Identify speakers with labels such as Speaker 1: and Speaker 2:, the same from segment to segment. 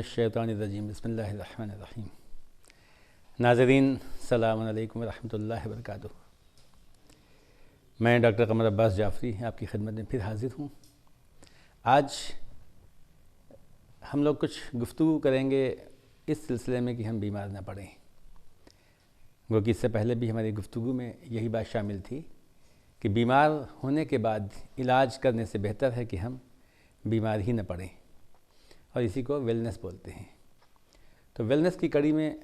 Speaker 1: मिनश्शैतानिर्रजीम बिस्मिल्लाहिर्रहमानिर्रहीम। नाज़रीन सलाम अलैकुम रहमतुल्लाहि व बरकातुहू। मैं डॉक्टर कमर अब्बास जाफ़री आपकी खिदमत में फिर हाज़िर हूँ। आज हम लोग कुछ गुफ्तगू करेंगे इस सिलसिले में कि हम बीमार ना पड़ें, क्योंकि इससे पहले भी हमारी गुफ्तगू में यही बात शामिल थी कि बीमार होने के बाद इलाज करने से बेहतर है कि हम बीमार ही न पड़ें, और इसी को वेलनेस बोलते हैं। तो वेलनेस की कड़ी में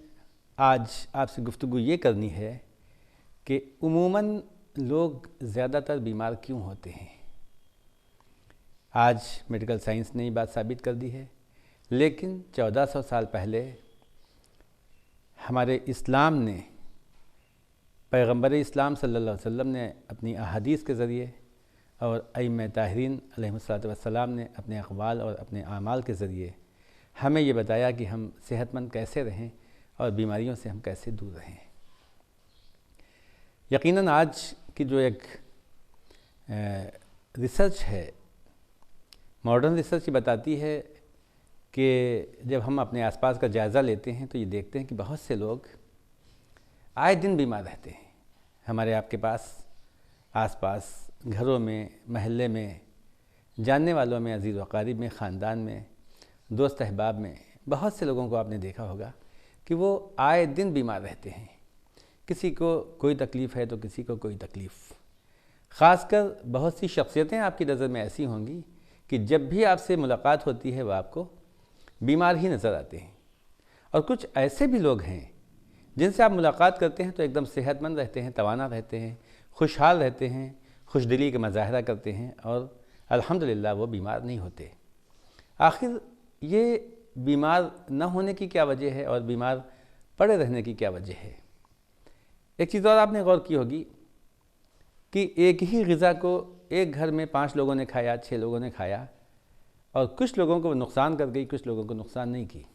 Speaker 1: आज आपसे गुफ्तगू ये करनी है कि उमूमन लोग ज़्यादातर बीमार क्यों होते हैं। आज मेडिकल साइंस ने ये बात साबित कर दी है, लेकिन 1400 साल पहले हमारे इस्लाम ने, पैगम्बर इस्लाम सल्लल्लाहु अलैहि वसल्लम ने अपनी अहादीस के ज़रिए और अइम्मा ताहिरीन अलैहिमुस्सलातु वस्सलाम ने अपने अक़वाल और अपने आमाल के ज़रिए हमें ये बताया कि हम सेहतमंद कैसे रहें और बीमारियों से हम कैसे दूर रहें। यकीनन आज की जो एक रिसर्च है, मॉडर्न रिसर्च बताती है कि जब हम अपने आसपास का जायज़ा लेते हैं तो ये देखते हैं कि बहुत से लोग आए दिन बीमार रहते हैं। हमारे आपके पास आसपास घरों में, महल्ले में, जानने वालों में, अज़ीज़ व क़रीब में, ख़ानदान में, दोस्त अहबाब में बहुत से लोगों को आपने देखा होगा कि वो आए दिन बीमार रहते हैं। किसी को कोई तकलीफ़ है तो किसी को कोई तकलीफ़। ख़ासकर बहुत सी शख्सियतें आपकी नज़र में ऐसी होंगी कि जब भी आपसे मुलाकात होती है वह आपको बीमार ही नज़र आते हैं, और कुछ ऐसे भी लोग हैं जिनसे आप मुलाकात करते हैं तो एकदम सेहतमंद रहते हैं, तवाना रहते हैं, खुशहाल रहते हैं, खुशदिली का मुज़ाहरा करते हैं और अल्हम्दुलिल्लाह वो बीमार नहीं होते। आखिर ये बीमार न होने की क्या वजह है और बीमार पड़े रहने की क्या वजह है। एक चीज़ और आपने गौर की होगी कि एक ही ग़िज़ा को एक घर में 5 लोगों ने खाया, 6 लोगों ने खाया, और कुछ लोगों को नुकसान कर गई, कुछ लोगों को नुकसान नहीं की।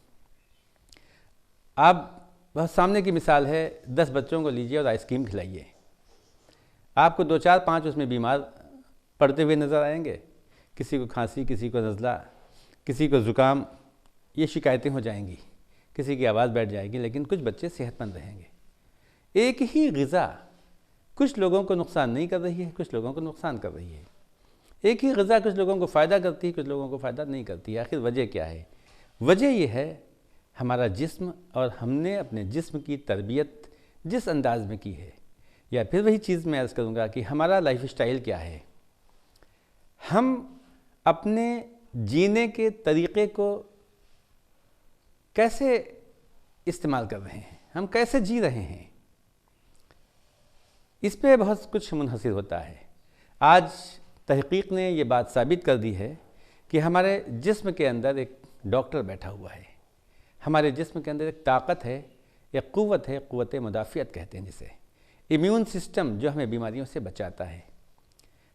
Speaker 1: आप बहुत सामने की मिसाल है, 10 बच्चों को लीजिए और आइसक्रीम खिलाइए, आपको 2, 4, 5 उसमें बीमार पड़ते हुए नज़र आएंगे। किसी को खांसी, किसी को नज़ला, किसी को ज़ुकाम, ये शिकायतें हो जाएंगी, किसी की आवाज़ बैठ जाएगी, लेकिन कुछ बच्चे सेहतमंद रहेंगे। एक ही ग़िज़ा कुछ लोगों को नुकसान नहीं कर रही है, कुछ लोगों को नुकसान कर रही है। एक ही ग़िज़ा कुछ लोगों को फ़ायदा करती है, कुछ लोगों को फ़ायदा नहीं करती है। आखिर वजह क्या है? वजह यह है हमारा जिस्म, और हमने अपने जिस्म की तरबियत जिस अंदाज़ में की है, या फिर वही चीज़ मैं अर्ज़ करूँगा कि हमारा लाइफ स्टाइल क्या है। हम अपने जीने के तरीक़े को कैसे इस्तेमाल कर रहे हैं, हम कैसे जी रहे हैं, इस पे बहुत कुछ मुनहसिर होता है। आज तहक़ीक़ ने ये बात साबित कर दी है कि हमारे जिस्म के अंदर एक डॉक्टर बैठा हुआ है, हमारे जिस्म के अंदर एक ताकत है, एक क़ुव्वत है, क़ुव्वत मुदाफ़ियत कहते हैं जिसे, इम्यून सिस्टम जो हमें बीमारियों से बचाता है।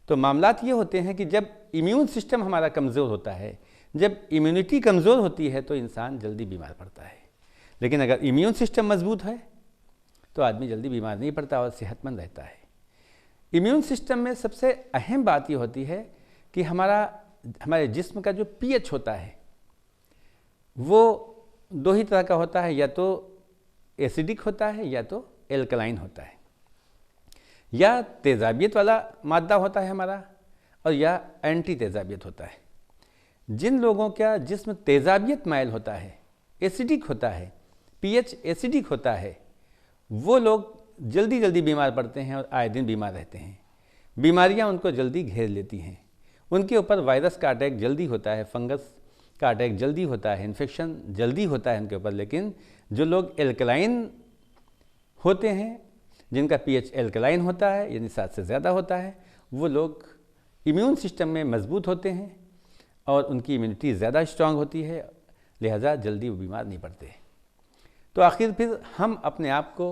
Speaker 1: तो मामलात ये होते हैं कि जब इम्यून सिस्टम हमारा कमज़ोर होता है, जब इम्यूनिटी कमज़ोर होती है तो इंसान जल्दी बीमार पड़ता है। लेकिन अगर इम्यून सिस्टम मज़बूत है तो आदमी जल्दी बीमार नहीं पड़ता और सेहतमंद रहता है। इम्यून सिस्टम में सबसे अहम बात ये होती है कि हमारे जिस्म का जो पीएच होता है वो 2 ही तरह का होता है, या तो एसिडिक होता है या तो एल्कलाइन होता है। या तेज़ाबियत वाला मादा होता है हमारा, और या एंटी तेज़ाबियत होता है। जिन लोगों का जिस्म तेज़ाबियत माइल होता है, एसिडिक होता है, पीएच एसिडिक होता है, वो लोग जल्दी जल्दी बीमार पड़ते हैं और आए दिन बीमार रहते हैं। बीमारियां उनको जल्दी घेर लेती हैं, उनके ऊपर वायरस का अटैक जल्दी होता है, फंगस का अटैक जल्दी होता है, इन्फेक्शन जल्दी होता है उनके ऊपर। लेकिन जो लोग एल्कलाइन होते हैं, जिनका पीएच एल्कलाइन होता है यानी 7 से ज़्यादा होता है, वो लोग इम्यून सिस्टम में मजबूत होते हैं और उनकी इम्यूनिटी ज़्यादा स्ट्रांग होती है, लिहाजा जल्दी वो बीमार नहीं पड़ते। तो आखिर फिर हम अपने आप को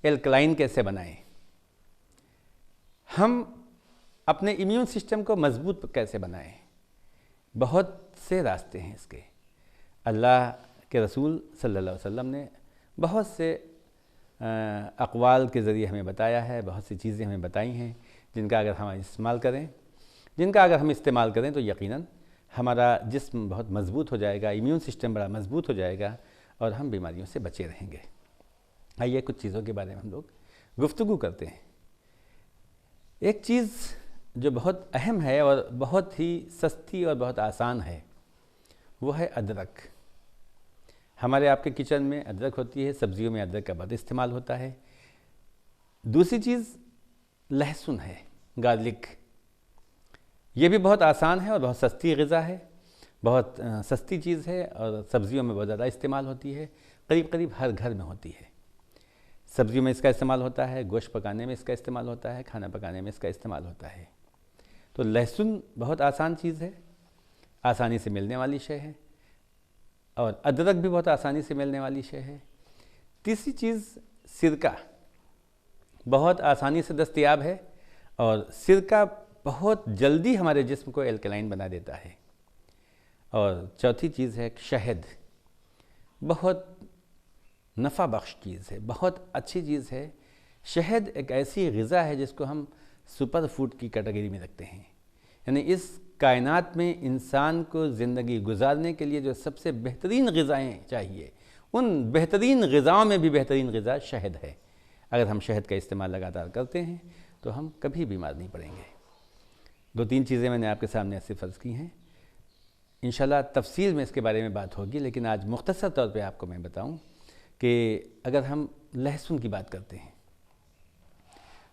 Speaker 1: एल्कलाइन कैसे बनाएं, हम अपने इम्यून सिस्टम को मजबूत कैसे बनाएं? बहुत से रास्ते हैं इसके। अल्लाह के रसूल सल्लल्लाहु अलैहि वसल्लम ने बहुत से अक़वाल के ज़रिए हमें बताया है, बहुत सी चीज़ें हमें बताई हैं जिनका अगर हम इस्तेमाल करें तो यकीनन हमारा जिस्म बहुत मजबूत हो जाएगा, इम्यून सिस्टम बड़ा मजबूत हो जाएगा और हम बीमारियों से बचे रहेंगे। आइए कुछ चीज़ों के बारे में हम लोग गुफ्तगू करते हैं। एक चीज़ जो बहुत अहम है और बहुत ही सस्ती और बहुत आसान है, वो है अदरक। हमारे आपके किचन में अदरक होती है, सब्जियों में अदरक का बहुत इस्तेमाल होता है। दूसरी चीज़ लहसुन है, गार्लिक। ये भी बहुत आसान है और बहुत सस्ती ग़िज़ा है, बहुत सस्ती चीज़ है और सब्जियों में बहुत ज़्यादा इस्तेमाल होती है, करीब करीब हर घर में होती है। सब्जियों में इसका इस्तेमाल होता है, गोश्त पकाने में इसका इस्तेमाल होता है, खाना पकाने में इसका इस्तेमाल होता है। तो लहसुन बहुत आसान चीज़ है, आसानी से मिलने वाली शय है, और अदरक भी बहुत आसानी से मिलने वाली शय है। तीसरी चीज़ सिरका, बहुत आसानी से दस्तयाब है और सिरका बहुत जल्दी हमारे जिस्म को एल्कलाइन बना देता है। और चौथी चीज़ है शहद, बहुत नफ़ा बख्श चीज़ है, बहुत अच्छी चीज़ है। शहद एक ऐसी ग़िज़ा है जिसको हम सुपर फूड की कैटेगरी में रखते हैं। यानी इस कायनात में इंसान को ज़िंदगी गुजारने के लिए जो सबसे बेहतरीन ग़िज़ाएँ चाहिए, उन बेहतरीन ग़िज़ाओं में भी बेहतरीन ग़िज़ा शहद है। अगर हम शहद का इस्तेमाल लगातार करते हैं तो हम कभी बीमार नहीं पड़ेंगे। 2-3 चीज़ें मैंने आपके सामने ऐसे फ़र्ज़ की हैं, इंशाल्लाह तफसील में इसके बारे में बात होगी, लेकिन आज मुख्तसर तौर पे आपको मैं बताऊं कि अगर हम लहसुन की बात करते हैं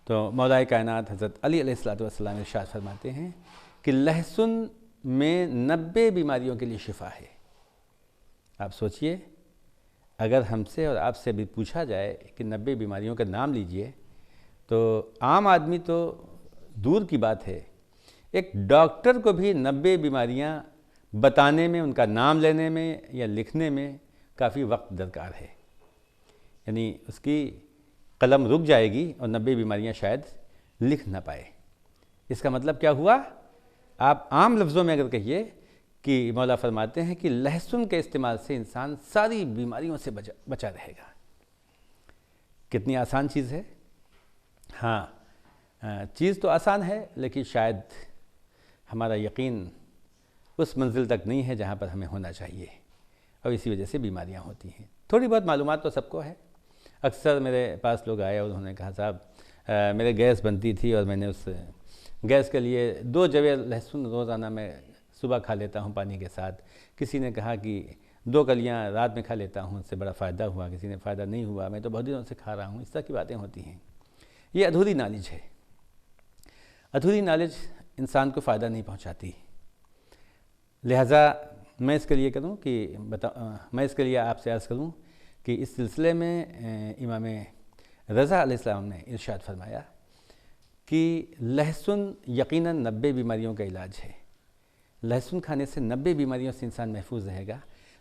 Speaker 1: तो मौलाए कायनात हज़रत अली अलैहिस्सलातु वस्सलाम इरशाद फरमाते हैं कि लहसुन में 90 बीमारियों के लिए शिफा है। आप सोचिए, अगर हमसे और आपसे भी पूछा जाए कि 90 बीमारियों का नाम लीजिए, तो आम आदमी तो दूर की बात है, एक डॉक्टर को भी 90 बीमारियां बताने में, उनका नाम लेने में या लिखने में काफ़ी वक्त दरकार है। यानी उसकी कलम रुक जाएगी और 90 बीमारियां शायद लिख ना पाए। इसका मतलब क्या हुआ? आप आम लफ्ज़ों में अगर कहिए कि मौला फरमाते हैं कि लहसुन के इस्तेमाल से इंसान सारी बीमारियों से बचा रहेगा। कितनी आसान चीज़ है। हाँ, चीज़ तो आसान है, लेकिन शायद हमारा यकीन उस मंजिल तक नहीं है जहाँ पर हमें होना चाहिए, और इसी वजह से बीमारियाँ होती हैं। थोड़ी बहुत मालूमात तो सबको है। अक्सर मेरे पास लोग आए और उन्होंने कहा, साहब मेरे गैस बनती थी और मैंने उस गैस के लिए 2 जवे लहसुन रोज़ाना मैं सुबह खा लेता हूँ पानी के साथ। किसी ने कहा कि 2 कलियाँ रात में खा लेता हूँ, उससे बड़ा फ़ायदा हुआ। किसी ने फ़ायदा नहीं हुआ, मैं तो बहुत दिनों से खा रहा हूँ। इस तरह की बातें होती हैं। ये अधूरी नॉलेज है। अधूरी नॉलेज इंसान को फ़ायदा नहीं पहुँचाती। लिहाजा मैं इसके लिए करूँ कि मैं इसके लिए आपसे अर्ज़ करूँ कि इस सिलसिले में इमाम रज़ा अलैहिस्सलाम ने इरशाद फरमाया कि लहसुन यकीनन 90 बीमारियों का इलाज है। लहसुन खाने से 90 बीमारियों से इंसान महफूज रहेगा।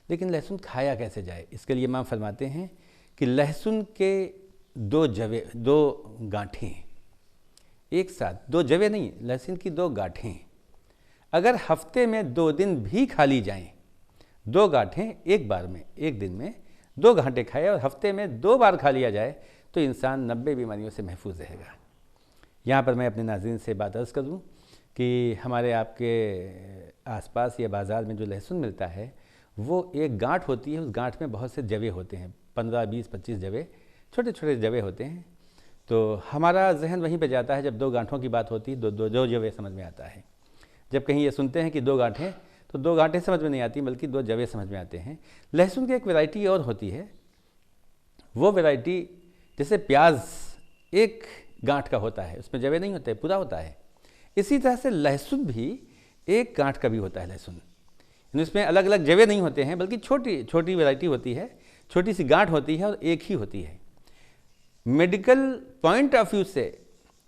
Speaker 1: लेकिन लहसुन खाया कैसे जाए? इसके लिए इमाम फरमाते हैं कि लहसुन के 2 गांठें एक साथ, 2 जवे नहीं, लहसुन की 2 गांठें अगर हफ्ते में 2 दिन भी खा ली जाएँ, 2 गांठें एक बार में, एक दिन में 2 गांठें खाए और हफ्ते में 2 बार खा लिया जाए तो इंसान 90 बीमारियों से महफूज रहेगा। यहाँ पर मैं अपने नाज़रीन से बात अर्ज़ करूँ कि हमारे आपके आसपास या बाज़ार में जो लहसुन मिलता है, वो एक गांठ होती है। उस गांठ में बहुत से जवे होते हैं, 15, 20, 25 जवे, छोटे छोटे जवे होते हैं। तो हमारा जहन वहीं पे जाता है जब 2 गांठों की बात होती है, 2 जवे समझ में आता है। जब कहीं ये सुनते हैं कि 2 गांठें, तो 2 गांठें समझ में नहीं आती, बल्कि 2 जवे समझ में आते हैं। लहसुन की एक वैरायटी और होती है। वो वैरायटी, जैसे प्याज एक गांठ का होता है, उसमें जवे नहीं होते, पूरा होता है। इसी तरह से लहसुन भी एक गांठ का भी होता है। लहसुन इसमें अलग अलग जवे नहीं होते हैं, बल्कि छोटी छोटी वैरायटी होती है, छोटी सी गांठ होती है और एक ही होती है। मेडिकल पॉइंट ऑफ व्यू से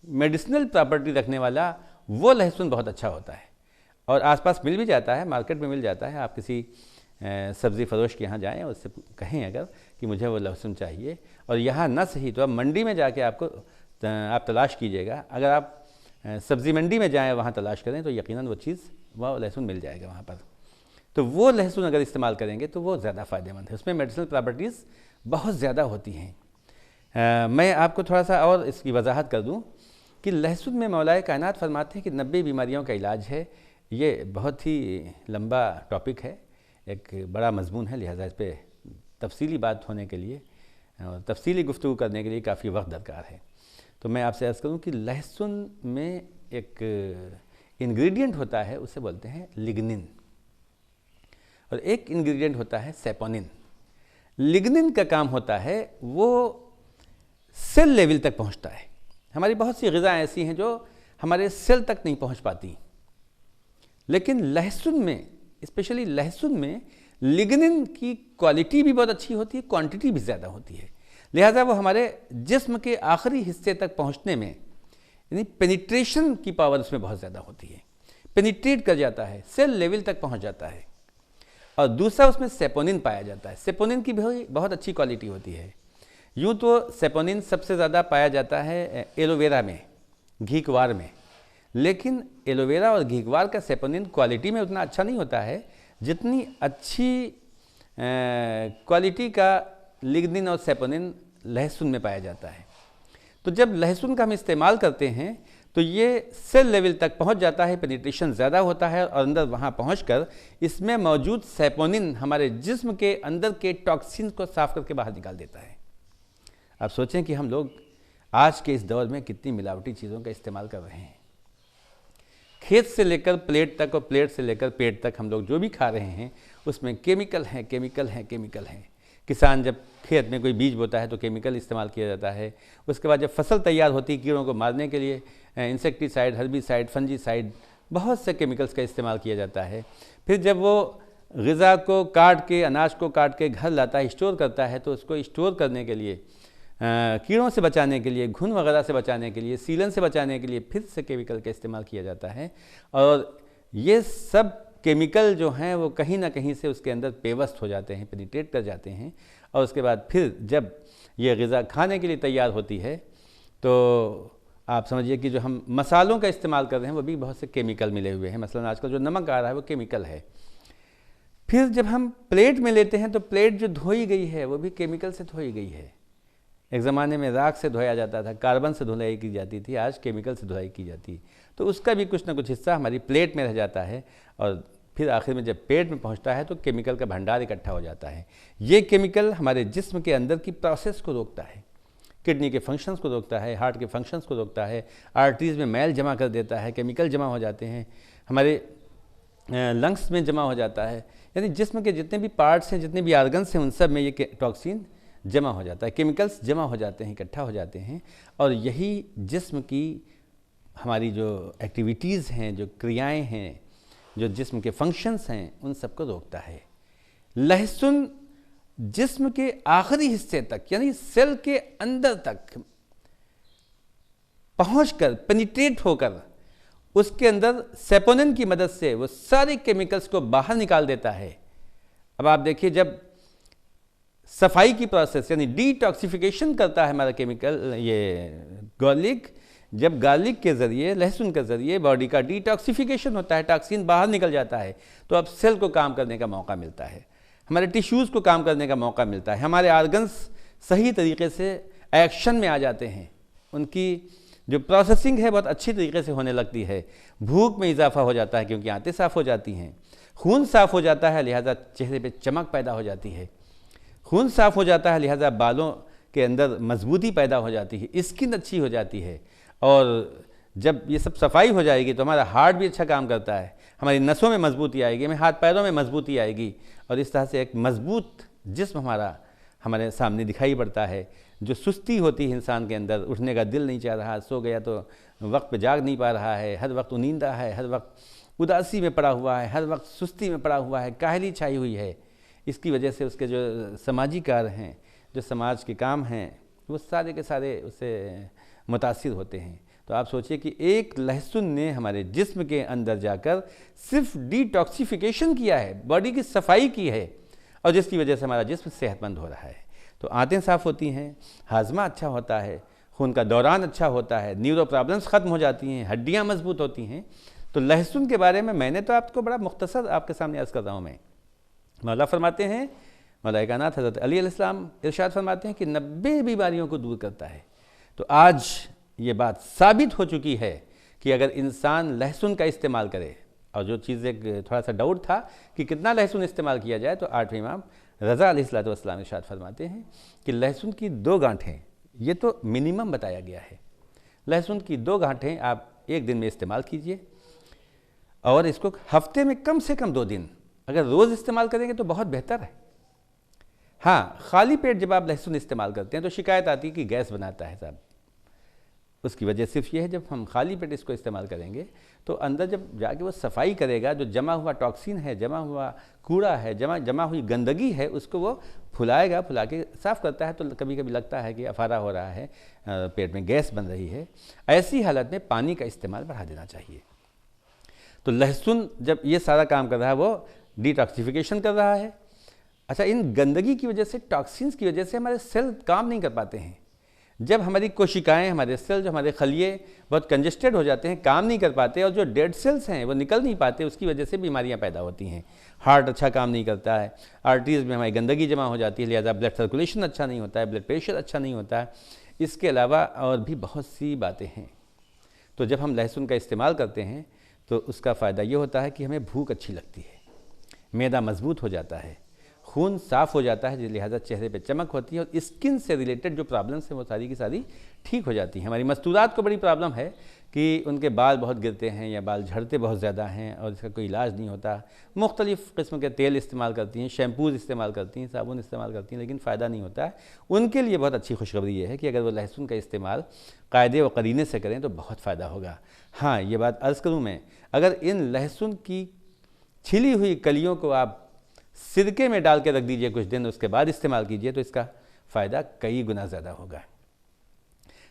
Speaker 1: मेडिसिनल प्रॉपर्टी रखने वाला वो लहसुन बहुत अच्छा होता है और आसपास मिल भी जाता है, मार्केट में मिल जाता है। आप किसी सब्ज़ी फरोश के यहाँ जाएँ और उससे कहें अगर कि मुझे वो लहसुन चाहिए, और यहाँ न सही तो आप मंडी में जाके आप तलाश कीजिएगा। अगर आप सब्ज़ी मंडी में जाएँ, वहाँ तलाश करें, तो यकीनन वो चीज़, वह लहसुन मिल जाएगा वहाँ पर। तो वो लहसुन अगर इस्तेमाल करेंगे तो वो ज़्यादा फ़ायदेमंद है। उसमें मेडिसिनल प्रॉपर्टीज़ बहुत ज़्यादा होती हैं। मैं आपको थोड़ा सा और इसकी वजाहत कर दूँ कि लहसुन में मौलाए कायनात फरमाते हैं कि 90 बीमारियों का इलाज है। ये बहुत ही लंबा टॉपिक है, एक बड़ा मजमून है, लिहाजा इस पर तफसीली बात होने के लिए और तफसीली गुफ्तगू करने के लिए काफ़ी वक्त दरकार है। तो मैं आपसे अर्ज़ करूं कि लहसुन में एक इंग्रेडिएंट होता है, उसे बोलते हैं लिग्निन, और एक इंग्रेडिएंट होता है सेपोनिन। लिग्निन का काम होता है वो सेल लेवल तक पहुंचता है। हमारी बहुत सी ग़िज़ाएँ ऐसी हैं जो हमारे सेल तक नहीं पहुंच पाती, लेकिन लहसुन में, स्पेशली लहसुन में लिग्निन की क्वालिटी भी बहुत अच्छी होती है, क्वांटिटी भी ज़्यादा होती है। लिहाजा वो हमारे जिस्म के आखिरी हिस्से तक पहुंचने में, यानी पेनिट्रेशन की पावर उसमें बहुत ज़्यादा होती है, पेनिट्रेट कर जाता है, सेल लेवल तक पहुंच जाता है। और दूसरा उसमें सेपोनिन पाया जाता है। सेपोनिन की भी बहुत अच्छी क्वालिटी होती है। यूँ तो सेपोनिन सबसे ज़्यादा पाया जाता है एलोवेरा में, घीकवार में, लेकिन एलोवेरा और घीकवार का सेपोनिन क्वालिटी में उतना अच्छा नहीं होता है जितनी अच्छी क्वालिटी का लिग्निन और सेपोनिन लहसुन में पाया जाता है। तो जब लहसुन का हम इस्तेमाल करते हैं तो ये सेल लेवल तक पहुंच जाता है, पेनिट्रेशन ज़्यादा होता है और अंदर वहाँ पहुंचकर इसमें मौजूद सेपोनिन हमारे जिस्म के अंदर के टॉक्सिन्स को साफ करके बाहर निकाल देता है। आप सोचें कि हम लोग आज के इस दौर में कितनी मिलावटी चीज़ों का इस्तेमाल कर रहे हैं। खेत से लेकर प्लेट तक और प्लेट से लेकर पेट तक हम लोग जो भी खा रहे हैं उसमें केमिकल हैं, केमिकल हैं, केमिकल हैं। किसान जब खेत में कोई बीज बोता है तो केमिकल इस्तेमाल किया जाता है। उसके बाद जब फसल तैयार होती है कीड़ों को मारने के लिए इंसेक्टिसाइड, हर्बिसाइड, फंजीसाइड, बहुत से केमिकल्स का इस्तेमाल किया जाता है। फिर जब वो ग़िज़ा को काट के, अनाज को काट के घर लाता है, स्टोर करता है, तो उसको स्टोर करने के लिए, कीड़ों से बचाने के लिए, घुन वगैरह से बचाने के लिए, सीलन से बचाने के लिए फिर से केमिकल का इस्तेमाल किया जाता है। और ये सब केमिकल जो हैं वो कहीं ना कहीं से उसके अंदर पेवस्त हो जाते हैं, पेनिट्रेट कर जाते हैं। और उसके बाद फिर जब ये ग़िज़ा खाने के लिए तैयार होती है तो आप समझिए कि जो हम मसालों का इस्तेमाल कर रहे हैं वो भी बहुत से केमिकल मिले हुए हैं। मसलन आजकल जो नमक आ रहा है वो केमिकल है। फिर जब हम प्लेट में लेते हैं तो प्लेट जो धोई गई है वो भी केमिकल से धोई गई है। एक ज़माने में राख से धोया जाता था, कार्बन से धुलाई की जाती थी, आज केमिकल से धुलाई की जाती है। तो उसका भी कुछ ना कुछ हिस्सा हमारी प्लेट में रह जाता है और फिर आखिर में जब पेट में पहुंचता है तो केमिकल का भंडार इकट्ठा हो जाता है। ये केमिकल हमारे जिस्म के अंदर की प्रोसेस को रोकता है, किडनी के फंक्शंस को रोकता है, हार्ट के फंक्शंस को रोकता है, आर्टरीज़ में मैल जमा कर देता है, केमिकल जमा हो जाते हैं, हमारे लंग्स में जमा हो जाता है। यानी जिस्म के जितने भी पार्ट्स हैं, जितने भी आर्गन्स हैं, उन सब में ये टॉक्सिन जमा हो जाता है, केमिकल्स जमा हो जाते हैं, इकट्ठा हो जाते हैं। और यही जिस्म की हमारी जो एक्टिविटीज़ हैं, जो क्रियाएं हैं, जो जिस्म के फंक्शंस हैं, उन सब को रोकता है। लहसुन जिस्म के आखिरी हिस्से तक, यानी सेल के अंदर तक पहुंचकर, पेनिट्रेट होकर उसके अंदर सेपोनिन की मदद से वो सारे केमिकल्स को बाहर निकाल देता है। अब आप देखिए, जब सफाई की प्रोसेस यानी डिटॉक्सिफिकेशन करता है हमारा केमिकल, ये गार्लिक, जब गार्लिक के ज़रिए, लहसुन के ज़रिए बॉडी का डिटॉक्सिफिकेशन होता है, टॉक्सिन बाहर निकल जाता है, तो अब सेल को काम करने का मौका मिलता है, हमारे टिश्यूज़ को काम करने का मौका मिलता है, हमारे आर्गन्स सही तरीके से एक्शन में आ जाते हैं, उनकी जो प्रोसेसिंग है बहुत अच्छी तरीके से होने लगती है। भूख में इजाफा हो जाता है क्योंकि आंतें साफ़ हो जाती हैं, खून साफ़ हो जाता है, लिहाजा चेहरे पे चमक पैदा हो जाती है, खून साफ़ हो जाता है, लिहाजा बालों के अंदर मजबूती पैदा हो जाती है, स्किन अच्छी हो जाती है। और जब ये सब सफाई हो जाएगी तो हमारा हार्ट भी अच्छा काम करता है, हमारी नसों में मजबूती आएगी, हमें हाथ पैरों में मजबूती आएगी और इस तरह से एक मजबूत जिस्म हमारे सामने दिखाई पड़ता है। जो सुस्ती होती है इंसान के अंदर, उठने का दिल नहीं चाह रहा, सो गया तो वक्त पे जाग नहीं पा रहा है, हर वक्त नींदा है, हर वक्त उदासी में पड़ा हुआ है, हर वक्त सुस्ती में पड़ा हुआ है, काहली छाई हुई है, इसकी वजह से उसके जो सामाजिक कार्य हैं, जो समाज के काम हैं, वो सारे के सारे उससे मुतासिर होते हैं। तो आप सोचिए कि एक लहसुन ने हमारे जिस्म के अंदर जाकर सिर्फ डिटॉक्सिफिकेशन किया है, बॉडी की सफाई की है, और जिसकी वजह से हमारा जिस्म सेहतमंद हो रहा है। तो आंतें साफ़ होती हैं, हाजमा अच्छा होता है, खून का दौरान अच्छा होता है, न्यूरो प्रॉब्लम्स ख़त्म हो जाती हैं, हड्डियाँ मजबूत होती हैं। तो लहसुन के बारे में मैंने तो आपको बड़ा मुख्तसर आपके सामने अर्ज़ कर रहा हूँ। मैं मौला फरमाते हैं, मौला कायनात हज़रत अली अलैहिस्सलाम इरशाद फरमाते हैं कि 90 बीमारियों को दूर करता है। तो आज ये बात साबित हो चुकी है कि अगर इंसान लहसुन का इस्तेमाल करे, और जो चीज़ एक थोड़ा सा डाउट था कि कितना लहसुन इस्तेमाल किया जाए, तो 8वें इमाम रज़ा अलैहिस्सलाम इरशाद फरमाते हैं कि लहसुन की 2 गांठें, ये तो मिनिमम बताया गया है, लहसुन की 2 गांठें आप एक दिन में इस्तेमाल कीजिए, और इसको हफ्ते में कम से कम 2 दिन अगर रोज़ इस्तेमाल करेंगे तो बहुत बेहतर है। हाँ, खाली पेट जब आप लहसुन इस्तेमाल करते हैं तो शिकायत आती है कि गैस बनाता है साहब। उसकी वजह सिर्फ ये है, जब हम खाली पेट इसको इस्तेमाल करेंगे तो अंदर जब जाके वो सफाई करेगा, जो जमा हुआ टॉक्सिन है, जमा हुआ कूड़ा है, जमा हुई गंदगी है, उसको वो फुलाएगा, फुला के साफ़ करता है। तो कभी कभी लगता है कि अफारा हो रहा है, पेट में गैस बन रही है, ऐसी हालत में पानी का इस्तेमाल बढ़ा देना चाहिए। तो लहसुन जब ये सारा काम कर रहा है, वो डिटॉक्सिफिकेशन कर रहा है। अच्छा, इन गंदगी की वजह से, टॉक्सिन्स की वजह से हमारे सेल काम नहीं कर पाते हैं। जब हमारी कोशिकाएं, हमारे सेल, जो हमारे खलिए बहुत कंजेस्टेड हो जाते हैं, काम नहीं कर पाते, और जो डेड सेल्स हैं वो निकल नहीं पाते, उसकी वजह से बीमारियां पैदा होती हैं। हार्ट अच्छा काम नहीं करता है, आर्टरीज में हमारी गंदगी जमा हो जाती है, लिहाजा ब्लड सर्कुलेशन अच्छा नहीं होता है, ब्लड प्रेशर अच्छा नहीं होता है। इसके अलावा और भी बहुत सी बातें हैं। तो जब हम लहसुन का इस्तेमाल करते हैं तो उसका फ़ायदा ये होता है कि हमें भूख अच्छी लगती है, मैदा मजबूत हो जाता है, खून साफ़ हो जाता है, लिहाजा चेहरे पे चमक होती है, और स्किन से रिलेटेड जो प्रॉब्लम्स हैं वो सारी की सारी ठीक हो जाती हैं। हमारी मस्तूरात को बड़ी प्रॉब्लम है कि उनके बाल बहुत गिरते हैं या बाल झड़ते बहुत ज़्यादा हैं और इसका कोई इलाज नहीं होता। मुख्तलिफ़ किस्म के तेल इस्तेमाल करती हैं, शैम्पूज़ इस्तेमाल करती हैं, साबुन इस्तेमाल करती हैं, लेकिन फ़ायदा नहीं होता है। उनके लिए बहुत अच्छी खुशखबरी ये है कि अगर वो लहसुन का इस्तेमाल कायदे व करीने से करें तो बहुत फ़ायदा होगा। हाँ, ये बात अर्ज़ करूँ मैं, अगर इन लहसुन की छिली हुई कलियों को आप सिरके में डाल के रख दीजिए कुछ दिन, उसके बाद इस्तेमाल कीजिए, तो इसका फ़ायदा कई गुना ज़्यादा होगा।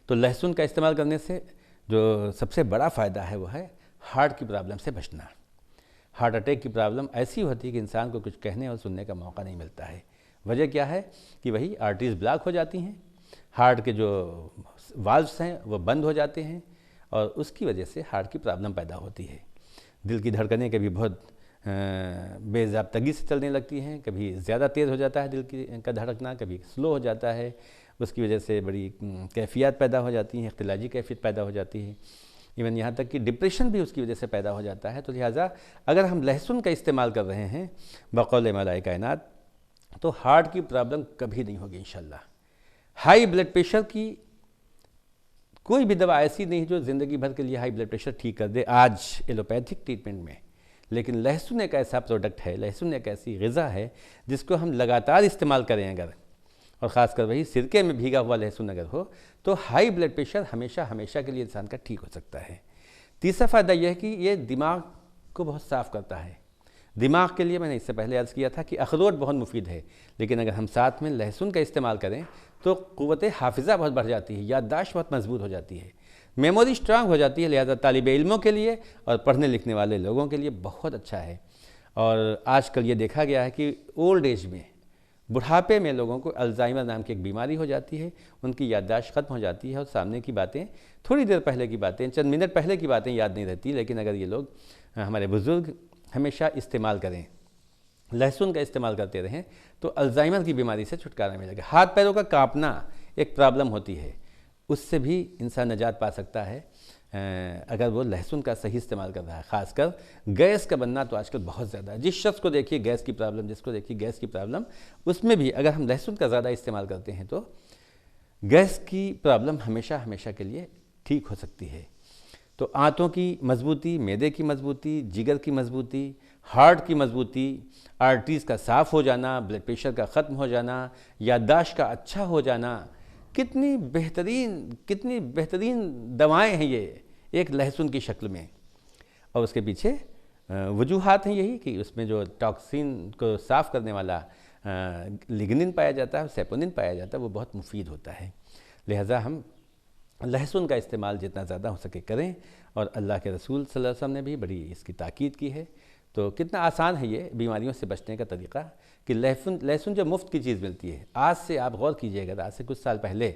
Speaker 1: तो लहसुन का इस्तेमाल करने से जो सबसे बड़ा फ़ायदा है वो है हार्ट की प्रॉब्लम से बचना। हार्ट अटैक की प्रॉब्लम ऐसी होती है कि इंसान को कुछ कहने और सुनने का मौका नहीं मिलता है। वजह क्या है कि वही आर्टरीज ब्लॉक हो जाती हैं, हार्ट के जो वाल्व्स हैं वो बंद हो जाते हैं, और उसकी वजह से हार्ट की प्रॉब्लम पैदा होती है। दिल की धड़कनें कभी बहुत बेज़ाब्तगी से चलने लगती हैं, कभी ज़्यादा तेज़ हो जाता है दिल का धड़कना, कभी स्लो हो जाता है। उसकी वजह से बड़ी कैफियत पैदा हो जाती हैं, इख्तिलाजी कैफियत पैदा हो जाती है, इवन यहाँ तक कि डिप्रेशन भी उसकी वजह से पैदा हो जाता है। तो लिहाजा अगर हम लहसुन का इस्तेमाल कर रहे हैं बक़ौल मौलाए कायनात, तो हार्ट की प्रॉब्लम कभी नहीं होगी इंशाअल्लाह। हाई ब्लड प्रेशर की कोई भी दवा ऐसी नहीं जो ज़िंदगी भर के लिए हाई ब्लड प्रेशर ठीक कर दे आज एलोपैथिक ट्रीटमेंट में, लेकिन लहसुन एक ऐसा प्रोडक्ट है, लहसुन एक ऐसी ग़िज़ा है जिसको हम लगातार इस्तेमाल करें अगर, और ख़ासकर वही सिरके में भीगा हुआ लहसुन अगर हो, तो हाई ब्लड प्रेशर हमेशा हमेशा के लिए इंसान का ठीक हो सकता है। तीसरा फ़ायदा यह है कि ये दिमाग को बहुत साफ़ करता है। दिमाग के लिए मैंने इससे पहले अर्ज़ किया था कि अखरोट बहुत मुफीद है, लेकिन अगर हम साथ में लहसुन का इस्तेमाल करें तो क़ुव्वत हाफ़िज़ा बहुत बढ़ जाती है, याददाश्त बहुत मजबूत हो जाती है, मेमोरी स्ट्रांग हो जाती है। लिहाजा तालिब इल्मों के लिए और पढ़ने लिखने वाले लोगों के लिए बहुत अच्छा है। और आजकल ये देखा गया है कि ओल्ड एज में, बुढ़ापे में लोगों को अल्जाइमर नाम की एक बीमारी हो जाती है, उनकी याददाश्त ख़त्म हो जाती है और सामने की बातें, थोड़ी देर पहले की बातें, चंद मिनट पहले की बातें याद नहीं रहती। लेकिन अगर ये लोग, हमारे बुज़ुर्ग हमेशा इस्तेमाल करें, लहसुन का इस्तेमाल करते रहें, तो अल्जाइमर की बीमारी से छुटकारा मिलेगा। हाथ पैरों का कांपना एक प्रॉब्लम होती है, उससे भी इंसान निजात पा सकता है अगर वो लहसुन का सही इस्तेमाल कर रहा है। ख़ासकर गैस का बनना तो आजकल बहुत ज़्यादा है। जिस शख्स को देखिए गैस की प्रॉब्लम, जिसको देखिए गैस की प्रॉब्लम, उसमें भी अगर हम लहसुन का ज़्यादा इस्तेमाल करते हैं तो गैस की प्रॉब्लम हमेशा हमेशा के लिए ठीक हो सकती है। तो आंतों की मजबूती, मैदे की मजबूती, जिगर की मजबूती, हार्ट की मजबूती, आर्टरीज़ का साफ़ हो जाना, ब्लड प्रेशर का ख़त्म हो जाना, याददाश्त का अच्छा हो जाना, कितनी बेहतरीन दवाएं हैं ये एक लहसुन की शक्ल में। और उसके पीछे वजूहात हैं यही कि उसमें जो टॉक्सिन को साफ़ करने वाला लिग्निन पाया जाता है, सेपोनिन पाया जाता है, वो बहुत मुफीद होता है। लिहाजा हम लहसुन का इस्तेमाल जितना ज़्यादा हो सके करें, और अल्लाह के रसूल सल्लल्लाहु अलैहि वसल्लम ने भी बड़ी इसकी ताकीद की है। तो कितना आसान है ये बीमारियों से बचने का तरीक़ा कि लहसुन जो मुफ्त की चीज़ मिलती है। आज से आप गौर कीजिएगा, आज से कुछ साल पहले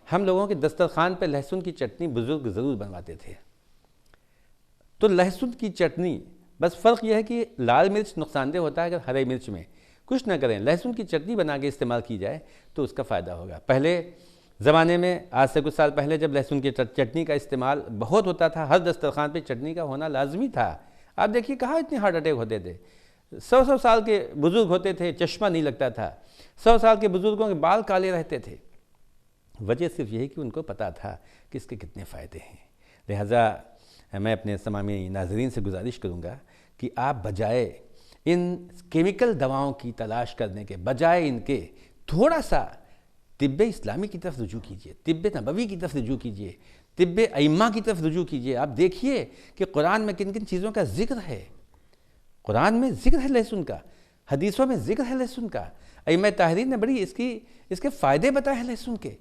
Speaker 1: हम लोगों के दस्तरखान पे लहसुन की चटनी बुज़ुर्ग ज़रूर बनवाते थे। तो लहसुन की चटनी, बस फ़र्क यह है कि लाल मिर्च नुकसानदेह होता है, अगर हरी मिर्च में कुछ ना करें, लहसुन की चटनी बना के इस्तेमाल की जाए तो उसका फ़ायदा होगा। पहले ज़माने में, आज से कुछ साल पहले, जब लहसुन की चटनी का इस्तेमाल बहुत होता था, हर दस्तरखान पे चटनी का होना लाजमी था। आप देखिए कहाँ इतने हार्ट अटैक होते थे। 100 साल के बुज़ुर्ग होते थे, चश्मा नहीं लगता था। 100 साल के बुज़ुर्गों के बाल काले रहते थे। वजह सिर्फ यही कि उनको पता था कि इसके कितने फ़ायदे हैं। लिहाजा मैं अपने तमामी नाज़रीन से गुजारिश करूँगा कि आप बजाय इन केमिकल दवाओं की तलाश करने के बजाय इनके थोड़ा सा तिब्ब इस्लामी की तरफ रुजू कीजिए, तिब्ब नबवी की तरफ रुजू कीजिए, तिब्ब अइम्मा की तरफ रुजू कीजिए। आप देखिए कि कुरान में किन किन चीज़ों का जिक्र है। कुरान में जिक्र है लहसुन का, हदीसों में जिक्र है लहसुन का। अइम्मा ताहरीन ने बड़ी इसके फ़ायदे बताए हैं लहसुन के।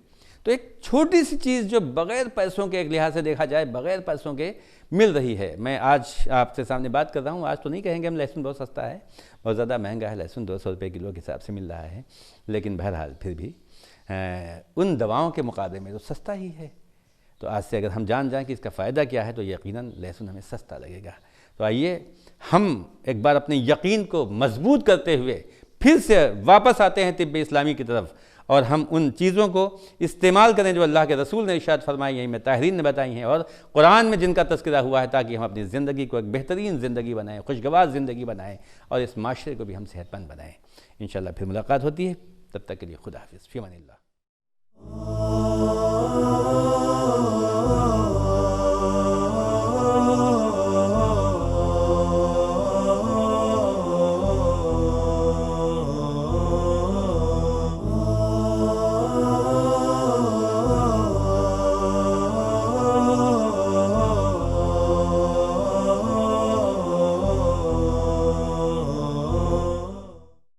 Speaker 1: तो एक छोटी सी चीज़ जो बग़ैर पैसों के, एक लिहाज से देखा जाए बग़ैर पैसों के मिल रही है। मैं आज आपसे सामने बात कर रहा हूँ। आज तो नहीं कहेंगे हम लहसुन बहुत सस्ता है, बहुत ज़्यादा महंगा है लहसुन, 200 रुपये किलो के हिसाब से मिल रहा है, लेकिन बहरहाल फिर भी उन दवाओं के मुकाबले में तो सस्ता ही है। तो आज से अगर हम जान जाएं कि इसका फ़ायदा क्या है तो यकीनन लहसुन हमें सस्ता लगेगा। तो आइए हम एक बार अपने यकीन को मजबूत करते हुए फिर से वापस आते हैं तिब्ब इस्लामी की तरफ, और हम उन चीज़ों को इस्तेमाल करें जो अल्लाह के रसूल ने इरशाद फरमाई हैं, ताहरीन ने बताई हैं और कुरान में जिनका तज़किरा हुआ है, ताकि हम अपनी ज़िंदगी को एक बेहतरीन ज़िंदगी बनाएं, खुशगवार ज़िंदगी बनाएं और इस माशरे को भी हम सेहतमंद बनाएं। इंशाअल्लाह फिर मुलाकात होती है, तब तक के लिए खुदा हाफ़िज़, फ़ी अमानिल्लाह।